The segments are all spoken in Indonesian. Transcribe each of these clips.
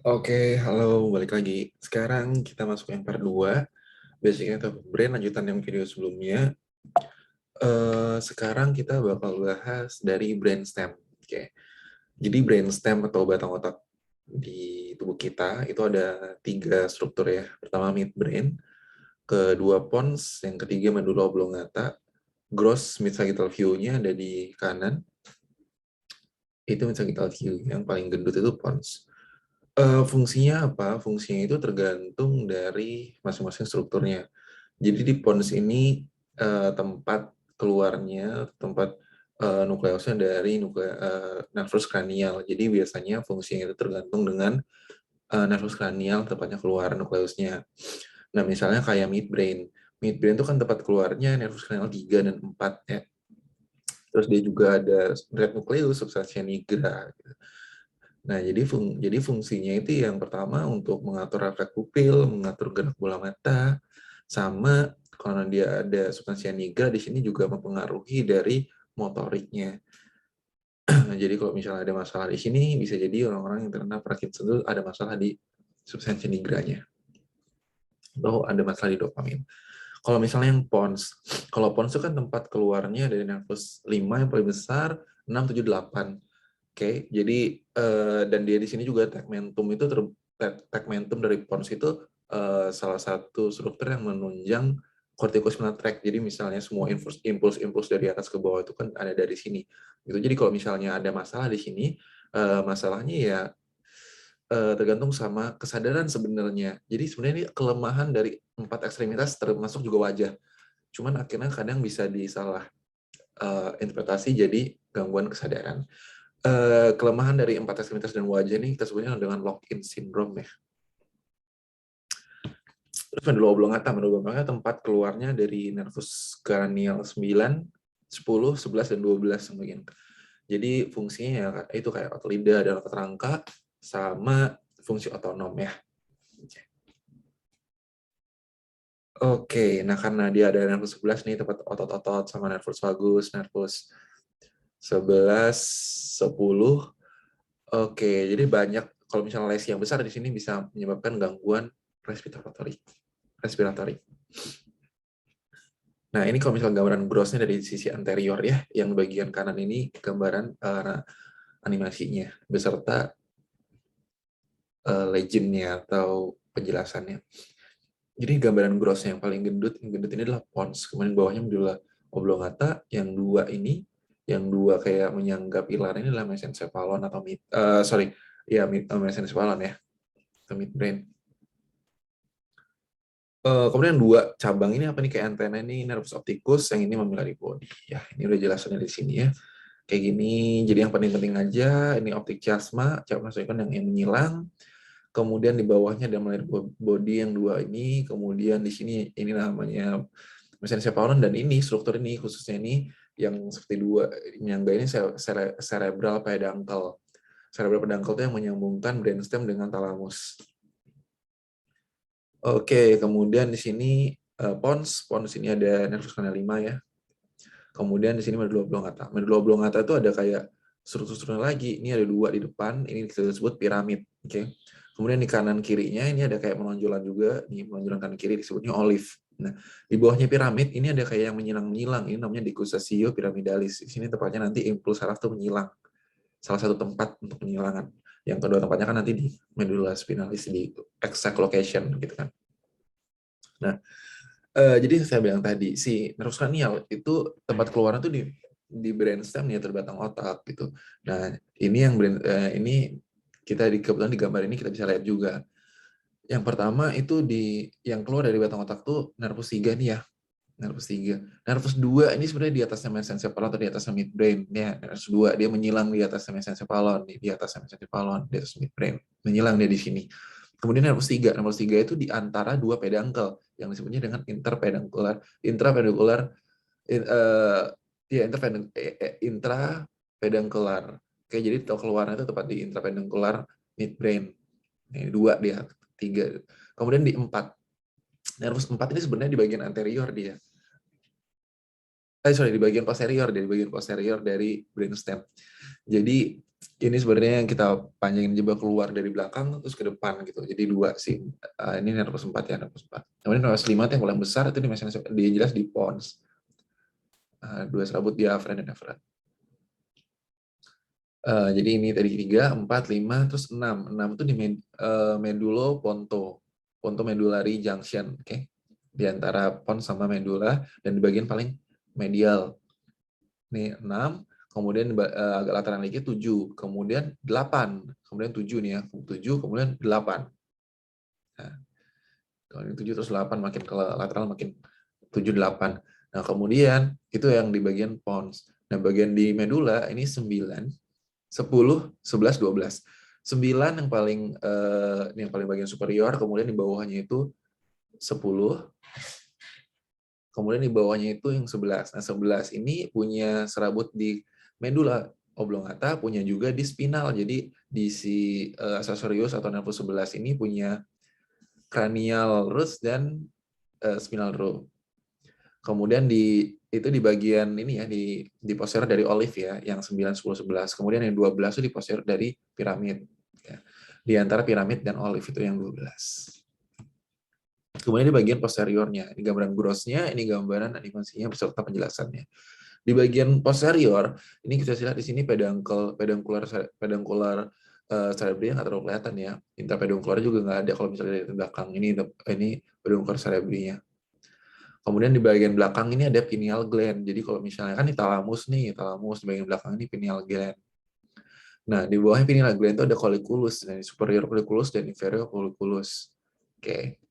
Oke, halo, balik lagi. Sekarang kita masuk yang part 2, basicnya atau brain, lanjutan yang video sebelumnya. Sekarang kita bakal bahas dari brainstem. Oke, jadi brainstem atau batang otak di tubuh kita itu ada 3 struktur ya. Pertama midbrain, kedua pons, yang ketiga medulla oblongata. Gross mid-sagittal view-nya ada di kanan, itu mid-sagittal view. Yang paling gendut itu pons. Fungsinya apa? Fungsinya itu tergantung dari masing-masing strukturnya. Jadi di pons ini tempat keluarnya, tempat nukleusnya dari nervus cranial. Jadi biasanya fungsinya itu tergantung dengan nervus cranial, tepatnya keluar nukleusnya. Nah, misalnya kayak midbrain. Midbrain itu kan tempat keluarnya nervus cranial 3 dan 4 ya. Terus dia juga ada red nucleus, substantia nigra. Nah, jadi fungsinya itu yang pertama untuk mengatur refleks pupil, mengatur gerak bola mata, sama karena dia ada substansia nigra di sini juga mempengaruhi dari motoriknya. Jadi kalau misalnya ada masalah di sini, bisa jadi orang-orang yang terkena Parkinson itu ada masalah di substansia nigranya, atau ada masalah di dopamin. Kalau misalnya yang pons, kalau pons itu kan tempat keluarnya dari nervus 5 yang paling besar, 6, 7, 8. Oke, jadi dan dia di sini juga tegmentum itu tegmentum dari pons itu salah satu struktur yang menunjang corticospinal tract. Jadi misalnya semua impuls dari atas ke bawah itu kan ada dari sini. Gitu. Jadi kalau misalnya ada masalah di sini, masalahnya ya tergantung sama kesadaran sebenarnya. Jadi sebenarnya ini kelemahan dari 4 ekstremitas termasuk juga wajah. Cuman akhirnya kadang bisa disalah interpretasi jadi gangguan kesadaran. Kelemahan dari 4 ekstremitas dan wajah ini kita sebutnya dengan lock-in syndrome ya. Terus medulla oblongata tempat keluarnya dari nervus cranial 9, 10, 11, dan 12 bagian. Jadi fungsinya ya itu kayak otot lidah dan otot rangka sama fungsi otonom ya. Oke, nah karena dia ada nervus 11 nih tempat otot-otot sama nervus vagus, nervus 11, 10. Oke, jadi banyak kalau misalnya lesi yang besar di sini bisa menyebabkan gangguan respiratori. Respiratori. Nah, ini kalau misalnya gambaran grossnya dari sisi anterior ya, yang bagian kanan ini gambaran animasinya beserta legendnya atau penjelasannya. Jadi gambaran grossnya yang paling gendut, yang gendut ini adalah pons, kemudian bawahnya medulla oblongata, yang dua ini, yang dua kayak menyangga pilar ini adalah mesencephalon atau mesencephalon ya, atau midbrain. Kemudian dua cabang ini apa nih kayak antena ini nervus opticus, yang ini mamillary body. Ya, ini udah jelasannya di sini ya. Kayak gini, jadi yang penting-penting aja, ini optik chiasma, cabang yang menyilang. Kemudian di bawahnya ada mamillary body yang dua ini, kemudian di sini ini namanya mesencephalon, dan ini struktur ini khususnya ini yang seperti dua menyangga ini cerebral peduncle. Cerebral peduncle itu yang menyambungkan brainstem dengan thalamus. Oke, kemudian di sini pons ini ada nervus cranial 5 ya. Kemudian di sini medulla oblongata. Medulla oblongata itu ada kayak struktur-strukturnya lagi. Ini ada dua di depan, ini disebut piramid. Oke. Kemudian di kanan kirinya ini ada kayak menonjolan juga. Nih menonjolan kanan kiri disebutnya olive. Nah, di bawahnya piramid ini ada kayak yang menyilang-menyilang. Ini namanya decussatio pyramidalis. Di sini tepatnya nanti impuls saraf itu menyilang. Salah satu tempat untuk penyilangan. Yang kedua tempatnya kan nanti di medulla spinalis di exact location gitu kan. Nah, jadi saya bilang tadi si nervus cranial itu tempat keluaran tuh di brainstem ya terbatang otak gitu. Nah, ini yang ini kita kebetulan di gambar ini kita bisa lihat juga. Yang pertama itu yang keluar dari batang otak tuh nervus 3 nih ya. Nervus 3. Nervus 2 ini sebenarnya di atasnya mesencephalon atau di atasnya midbrain. Ya, nervus 2 dia menyilang di atasnya mesencephalon, di atasnya mesencephalon, di atas midbrain. Menyilang dia di sini. Kemudian nervus 3 itu di antara dua peduncle yang disebutnya dengan intrapedunculaar ya intrapeduncular. Oke, jadi keluarnya itu tepat di intrapeduncular midbrain. Ini dua dia, 3. Kemudian di 4. Nervus 4 ini sebenarnya di bagian anterior dia. Di bagian posterior dari brainstem. Jadi Ini sebenarnya yang kita panjangin coba keluar dari belakang terus ke depan gitu. Jadi dua sih. Ini nervus 4 ya, nervus 4. Kemudian nervus 5 yang paling besar itu di mesenteric, dia jelas di pons. Dua serabut diafran dan afferent. Jadi ini tadi 3, 4, 5, terus 6. 6 itu di medulo ponto. Ponto medullary junction, oke. Okay? Di antara pons sama medula dan di bagian paling medial. Nih 6, kemudian agak lateran lagi 7, kemudian 8, kemudian 7 nih ya, 7, kemudian 8. Nah, kalau ini 7 terus 8 makin ke lateral makin 7, 8. Nah, kemudian itu yang di bagian pons. Nah, bagian di medula ini 9, 10, 11, 12. 9 yang paling bagian superior, kemudian di bawahnya itu 10, kemudian di bawahnya itu yang 11. Nah, 11 ini punya serabut di medula oblongata, punya juga di spinal. Jadi di si accessorius atau nervus 11 ini punya cranial roots dan spinal root. Kemudian itu di bagian ini ya, di posterior dari olive ya, yang 9, 10, 11. Kemudian yang 12 itu di posterior dari piramid. Ya. Di antara piramid dan olive itu yang 12. Kemudian di bagian posteriornya, ini gambaran grossnya, ini gambaran animasinya beserta penjelasannya. Di bagian posterior, ini kita lihat di sini peduncular cerebri nggak terlalu kelihatan ya. Intrapeduncular juga nggak ada kalau misalnya dari belakang. Ini peduncular cerebrinya. Kemudian di bagian belakang ini ada pineal gland. Jadi kalau misalnya kan di talamus nih, talamus di bagian belakang ini pineal gland. Nah, di bawahnya pineal gland itu ada colliculus, nah, superior colliculus dan inferior colliculus. Oke.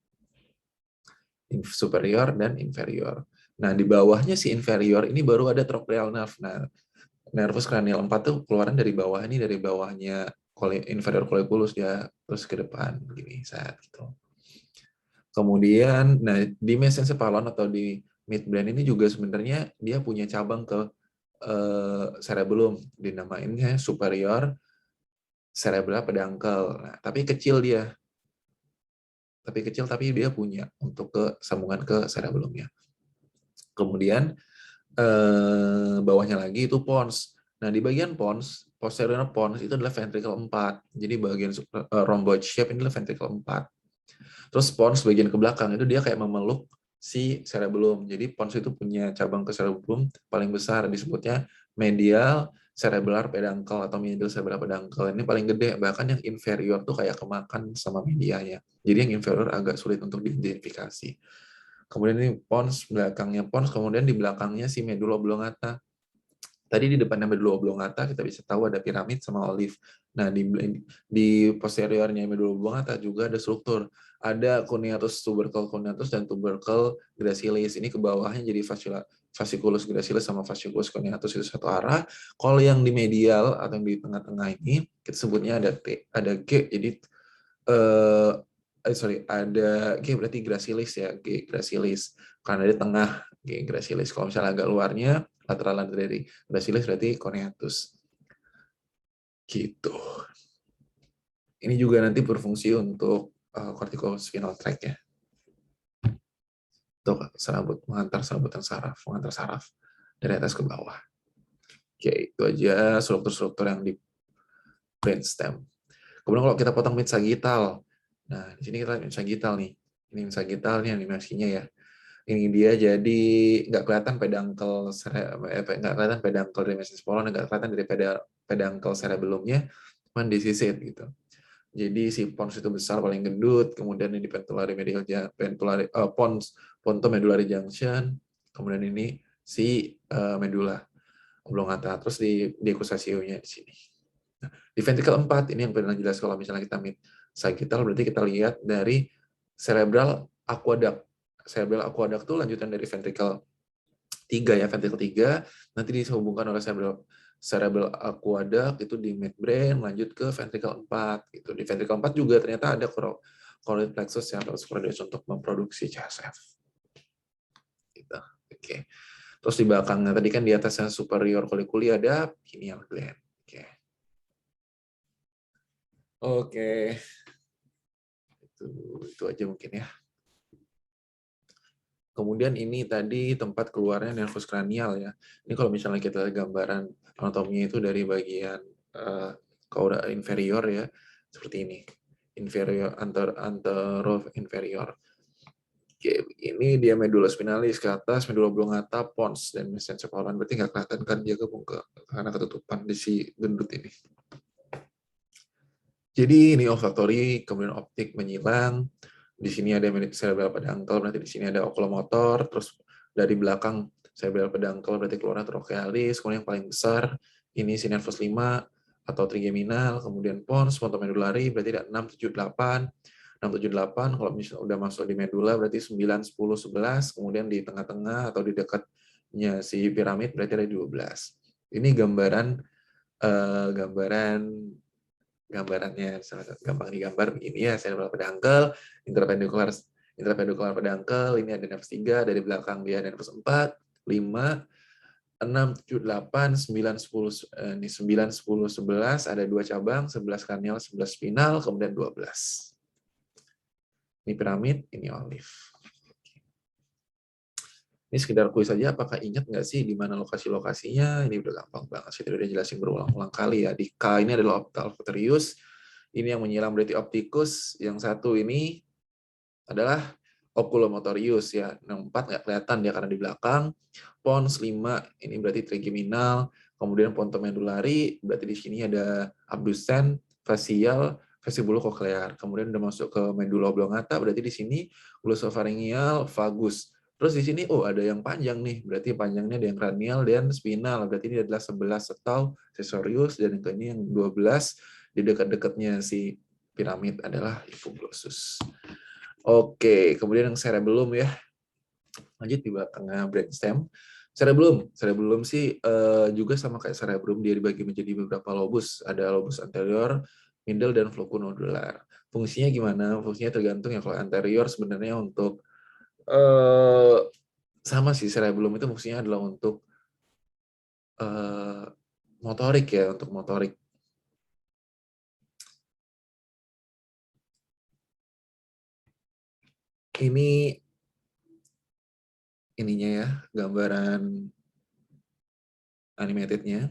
Superior dan inferior. Nah, di bawahnya si inferior ini baru ada trochlear nerve. Nah, nervus cranial 4 tuh keluaran dari bawah ini, dari bawahnya inferior colliculus dia terus ke depan gini saat gitu. Kemudian, nah di mesencephalon atau di midbrain ini juga sebenarnya dia punya cabang ke cerebellum, dinamainnya superior cerebral peduncle. Nah, tapi kecil tapi dia punya untuk ke sambungan ke cerebellumnya. Kemudian bawahnya lagi itu pons. Nah, di bagian pons, posterior pons itu adalah ventricle 4. Jadi bagian rhomboid shape ini adalah ventricle 4. Terus pons bagian ke belakang itu dia kayak memeluk si cerebellum. Jadi pons itu punya cabang ke cerebellum paling besar, disebutnya medial cerebellar peduncle atau medial cerebellar peduncle. Ini paling gede, bahkan yang inferior tuh kayak kemakan sama medianya. Jadi yang inferior agak sulit untuk diidentifikasi. Kemudian ini pons, belakangnya pons, kemudian di belakangnya si medulla oblongata. Tadi di depannya medulla oblongata kita bisa tahu ada piramid sama olive. Nah, di posteriornya medulla oblongata juga ada struktur. Ada cuneatus tubercle cuneatus dan tubercle gracilis. Ini ke bawahnya jadi fasciculus gracilis sama fasciculus cuneatus itu satu arah. Kalau yang di medial atau yang di tengah-tengah ini kita sebutnya ada G. Jadi ada G berarti gracilis ya, G gracilis. Karena di tengah G gracilis. Kalau misalnya agak luarnya lateral dari gracilis berarti coneatus. Gitu. Ini juga nanti berfungsi untuk corticospinal tract ya. Untuk serabut, mengantar saraf dari atas ke bawah. Oke, itu aja struktur-struktur yang di brainstem. Kemudian kalau kita potong mid sagittal, nah di sini kita mid sagittal nih. Ini mid sagittal nih animasinya ya. Ini dia jadi nggak kelihatan nggak kelihatan peduncle dari mesencephalon, nggak kelihatan dari peduncle cerebellumnya, cuman di sisi gitu. Jadi si pons itu besar paling gendut, kemudian ini pons ponto medullary junction, kemudian ini si medula oblongata, terus di accusationnya di sini. Nah, di ventricle 4 ini yang paling jelas kalau misalnya kita mid sagittal berarti kita lihat dari cerebral aqueduct. Cerebral aqueduct itu lanjutan dari ventricle 3 ya, ventricle 3 nanti dihubungkan oleh cerebral aqueduct itu di midbrain lanjut ke ventricle 4 gitu. Di ventricle 4 juga ternyata ada choroid plexus yang harus produksi untuk memproduksi CSF. Gitu. Oke. Terus di belakangnya tadi kan di atasnya superior colliculi ada pineal gland. Oke. Oke. Itu aja mungkin ya. Kemudian ini tadi tempat keluarnya nervus kranial ya. Ini kalau misalnya kita lihat gambaran anatominya itu dari bagian kalau udah inferior ya seperti ini, inferior antero inferior. Oke, ini dia medula spinalis ke atas, medula oblongata, pons, dan mesencephalon. Berarti nggak kelihatan kan dia gabung karena ketutupan di si gendut ini. Jadi ini olfaktori, kemudian optik menyilang. Di sini ada cerebral peduncle, berarti di sini ada oculomotor. Terus dari belakang cerebral peduncle berarti keluar trochealis. Kemudian yang paling besar ini si nervus 5 atau trigeminal. Kemudian pons, pontomedulari berarti ada 6, 7, 8. 6, 7, 8. Kalau misalnya udah masuk di medula berarti 9, 10, 11. Kemudian di tengah-tengah atau di dekatnya si piramid berarti ada 12. Ini gambarannya gampang digambar begini ya, cerebral peduncle, interpendicular peduncle, ini ada nervus 3, dari belakang dia nervus 4, 5, 6, 7, 8, 9, 10, ini 9, 10, 11, ada 2 cabang, 11 kranial, 11 spinal, kemudian 12. Ini piramid, ini olive. Ini sekedar kuis saja, apakah ingat nggak sih di mana lokasi-lokasinya? Ini udah gampang banget sih, tadi udah jelasin berulang-ulang kali ya. Di K ini adalah olfactorius, ini yang menyilang berarti opticus, yang satu ini adalah oculomotorius ya. Yang 4 nggak kelihatan dia karena di belakang. Pons 5 ini berarti trigeminal, kemudian pontomedulari berarti di sini ada abducens, facial, vestibulocochlear. Kemudian udah masuk ke medula oblongata berarti di sini glosopharyngeal, vagus. Terus di sini ada yang panjang nih, berarti panjangnya ada yang cranial dan spinal, berarti ini adalah 11 atau sensorius, dan ini yang 12 di dekat-dekatnya si piramid adalah hipoglossus. Oke, kemudian yang cerebellum ya. Lanjut di belakangnya brainstem. Cerebellum sih juga sama kayak cerebrum, dia dibagi menjadi beberapa lobus. Ada lobus anterior, middle, dan flocunodular. Fungsinya gimana? Fungsinya tergantung ya. Kalau anterior sebenarnya untuk sama sih, cerebellum itu fungsinya adalah untuk motorik ya, untuk motorik. Ini ininya ya, gambaran animatednya.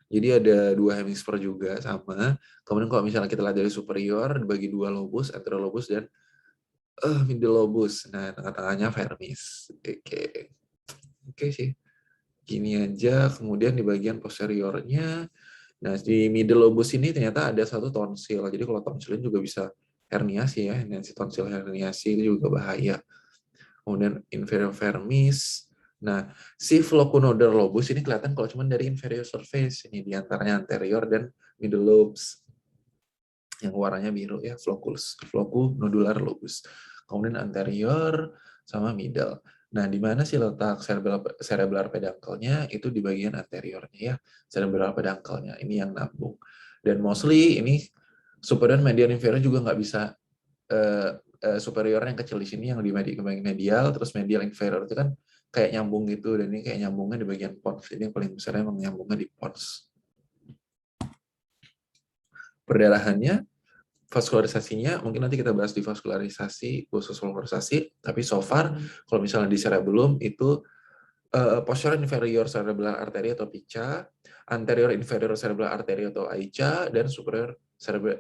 Jadi ada 2 hemisfer juga sama. Kemudian kalau misalnya kita lihat dari superior dibagi 2 lobus, anterolobus dan middle lobus. Nah, tengah-tengahnya vermis. Oke sih. Gini aja. Kemudian di bagian posteriornya, nah di middle lobus ini ternyata ada satu tonsil. Jadi kalau tonsil juga bisa herniasi ya. Nah, si tonsil herniasi itu juga bahaya. Kemudian inferior vermis. Nah, si flocunodular lobus ini kelihatan kalau cuma dari inferior surface, ini diantaranya anterior dan middle lobes, yang warnanya biru ya, flocunodular lobus. Kemudian anterior sama middle. Nah, di mana sih letak cerebral peduncle-nya? Itu di bagian anteriornya ya, cerebral peduncle-nya. Ini yang nambung. Dan mostly ini superior, medial, inferior juga nggak bisa. Superior yang kecil di sini yang di medial, terus medial inferior itu kan kayak nyambung gitu, dan ini kayak nyambungnya di bagian pons. Ini yang paling besar emang nyambungnya di pons. Perdarahannya, vaskularisasinya mungkin nanti kita bahas di vaskularisasi, khusus vaskularisasi, tapi so far kalau misalnya di cerebellum itu posterior inferior cerebral artery atau PICA, anterior inferior cerebral artery atau AICA, dan superior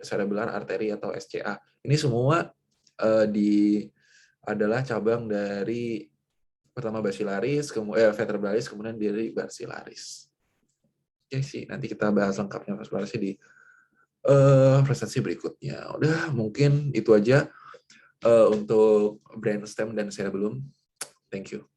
cerebral artery atau SCA. Ini semua adalah cabang dari pertama basilaris, kemudian vertebralis, kemudian dari basilaris. Oke sih, nanti kita bahas lengkapnya vaskulasi di presentasi berikutnya. Udah, mungkin itu aja untuk brainstem dan cerebellum. Thank you.